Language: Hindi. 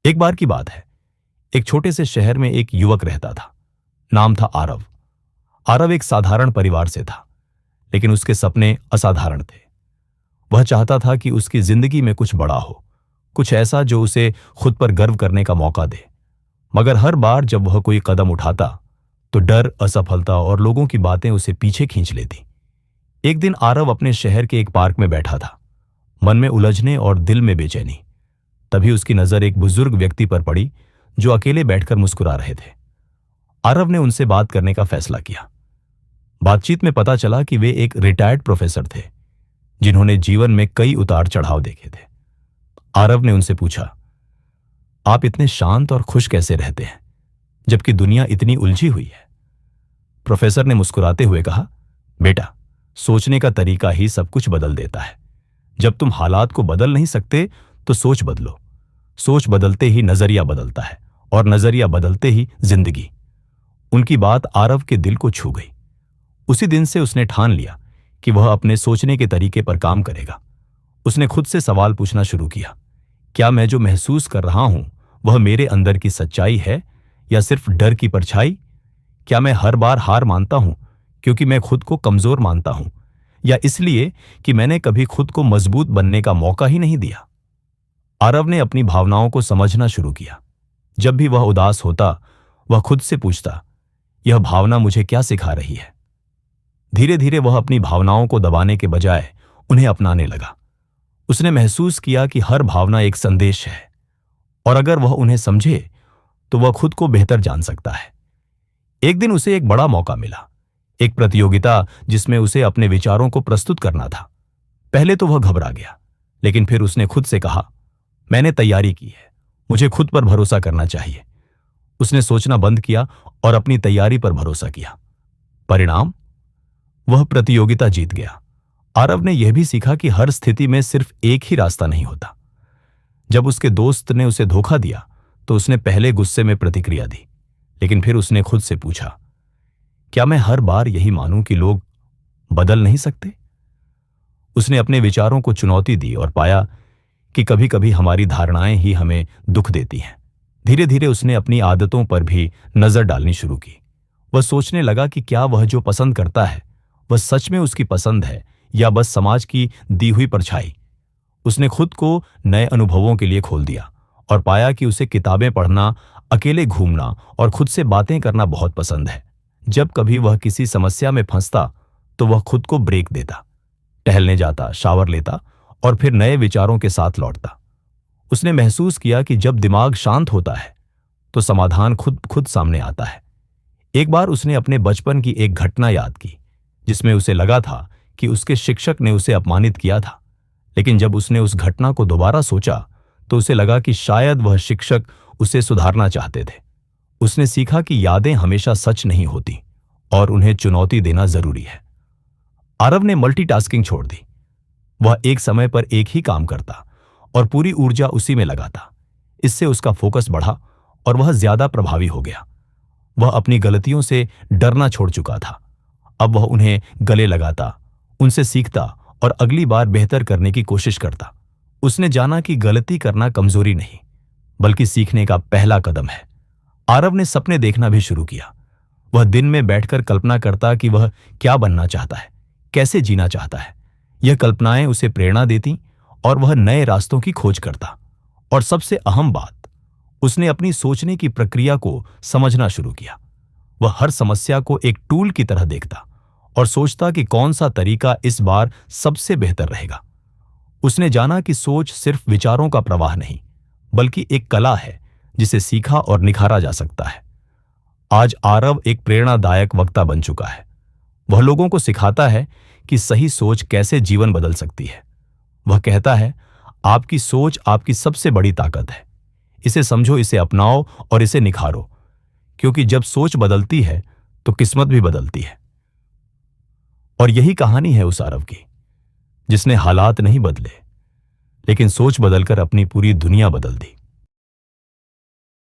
एक बार की बात है। एक छोटे से शहर में एक युवक रहता था। नाम था आरव। आरव एक साधारण परिवार से था, लेकिन उसके सपने असाधारण थे। वह चाहता था कि उसकी जिंदगी में कुछ बड़ा हो, कुछ ऐसा जो उसे खुद पर गर्व करने का मौका दे। मगर हर बार जब वह कोई कदम उठाता तो डर, असफलता और लोगों की बातें उसे पीछे खींच लेती। एक दिन आरव अपने शहर के एक पार्क में बैठा था, मन में उलझने और दिल में बेचैनी। तभी उसकी नजर एक बुजुर्ग व्यक्ति पर पड़ी जो अकेले बैठकर मुस्कुरा रहे थे। आरव ने उनसे बात करने का फैसला किया। बातचीत में पता चला कि वे एक रिटायर्ड प्रोफेसर थे, जिन्होंने जीवन में कई उतार चढ़ाव देखे थे। आरव ने उनसे पूछा, आप इतने शांत और खुश कैसे रहते हैं जबकि दुनिया इतनी उलझी हुई है? प्रोफेसर ने मुस्कुराते हुए कहा, बेटा, सोचने का तरीका ही सब कुछ बदल देता है। जब तुम हालात को बदल नहीं सकते तो सोच बदलो। सोच बदलते ही नजरिया बदलता है और नजरिया बदलते ही जिंदगी। उनकी बात आरव के दिल को छू गई। उसी दिन से उसने ठान लिया कि वह अपने सोचने के तरीके पर काम करेगा। उसने खुद से सवाल पूछना शुरू किया, क्या मैं जो महसूस कर रहा हूं वह मेरे अंदर की सच्चाई है या सिर्फ डर की परछाई? क्या मैं हर बार हार मानता हूं क्योंकि मैं खुद को कमजोर मानता हूं, या इसलिए कि मैंने कभी खुद को मजबूत बनने का मौका ही नहीं दिया? आरव ने अपनी भावनाओं को समझना शुरू किया। जब भी वह उदास होता, वह खुद से पूछता, यह भावना मुझे क्या सिखा रही है? धीरे धीरे वह अपनी भावनाओं को दबाने के बजाय उन्हें अपनाने लगा। उसने महसूस किया कि हर भावना एक संदेश है, और अगर वह उन्हें समझे तो वह खुद को बेहतर जान सकता है। एक दिन उसे एक बड़ा मौका मिला, एक प्रतियोगिता जिसमें उसे अपने विचारों को प्रस्तुत करना था। पहले तो वह घबरा गया, लेकिन फिर उसने खुद से कहा, मैंने तैयारी की है, मुझे खुद पर भरोसा करना चाहिए। उसने सोचना बंद किया और अपनी तैयारी पर भरोसा किया। परिणाम, वह प्रतियोगिता जीत गया। आरव ने यह भी सीखा कि हर स्थिति में सिर्फ एक ही रास्ता नहीं होता। जब उसके दोस्त ने उसे धोखा दिया तो उसने पहले गुस्से में प्रतिक्रिया दी, लेकिन फिर उसने खुद से पूछा, क्या मैं हर बार यही मानूं कि लोग बदल नहीं सकते? उसने अपने विचारों को चुनौती दी और पाया कि कभी कभी हमारी धारणाएं ही हमें दुख देती हैं। धीरे धीरे उसने अपनी आदतों पर भी नजर डालनी शुरू की। वह सोचने लगा कि क्या वह जो पसंद करता है वह सच में उसकी पसंद है या बस समाज की दी हुई परछाई। उसने खुद को नए अनुभवों के लिए खोल दिया और पाया कि उसे किताबें पढ़ना, अकेले घूमना और खुद से बातें करना बहुत पसंद है। जब कभी वह किसी समस्या में फंसता तो वह खुद को ब्रेक देता, टहलने जाता, शावर लेता और फिर नए विचारों के साथ लौटता। उसने महसूस किया कि जब दिमाग शांत होता है तो समाधान खुद खुद सामने आता है। एक बार उसने अपने बचपन की एक घटना याद की जिसमें उसे लगा था कि उसके शिक्षक ने उसे अपमानित किया था, लेकिन जब उसने उस घटना को दोबारा सोचा तो उसे लगा कि शायद वह शिक्षक उसे सुधारना चाहते थे। उसने सीखा कि यादें हमेशा सच नहीं होती और उन्हें चुनौती देना जरूरी है। आरव ने मल्टीटास्किंग छोड़ दी। वह एक समय पर एक ही काम करता और पूरी ऊर्जा उसी में लगाता। इससे उसका फोकस बढ़ा और वह ज्यादा प्रभावी हो गया। वह अपनी गलतियों से डरना छोड़ चुका था। अब वह उन्हें गले लगाता, उनसे सीखता और अगली बार बेहतर करने की कोशिश करता। उसने जाना कि गलती करना कमजोरी नहीं, बल्कि सीखने का पहला कदम है। आरव ने सपने देखना भी शुरू किया। वह दिन में बैठकर कल्पना करता कि वह क्या बनना चाहता है, कैसे जीना चाहता है। यह कल्पनाएं उसे प्रेरणा देती और वह नए रास्तों की खोज करता। और सबसे अहम बात, उसने अपनी सोचने की प्रक्रिया को समझना शुरू किया। वह हर समस्या को एक टूल की तरह देखता और सोचता कि कौन सा तरीका इस बार सबसे बेहतर रहेगा। उसने जाना कि सोच सिर्फ विचारों का प्रवाह नहीं, बल्कि एक कला है जिसे सीखा और निखारा जा सकता है। आज आरव एक प्रेरणादायक वक्ता बन चुका है। वह लोगों को सिखाता है कि सही सोच कैसे जीवन बदल सकती है। वह कहता है, आपकी सोच आपकी सबसे बड़ी ताकत है। इसे समझो, इसे अपनाओ और इसे निखारो, क्योंकि जब सोच बदलती है तो किस्मत भी बदलती है। और यही कहानी है उस आरव की, जिसने हालात नहीं बदले, लेकिन सोच बदलकर अपनी पूरी दुनिया बदल दी।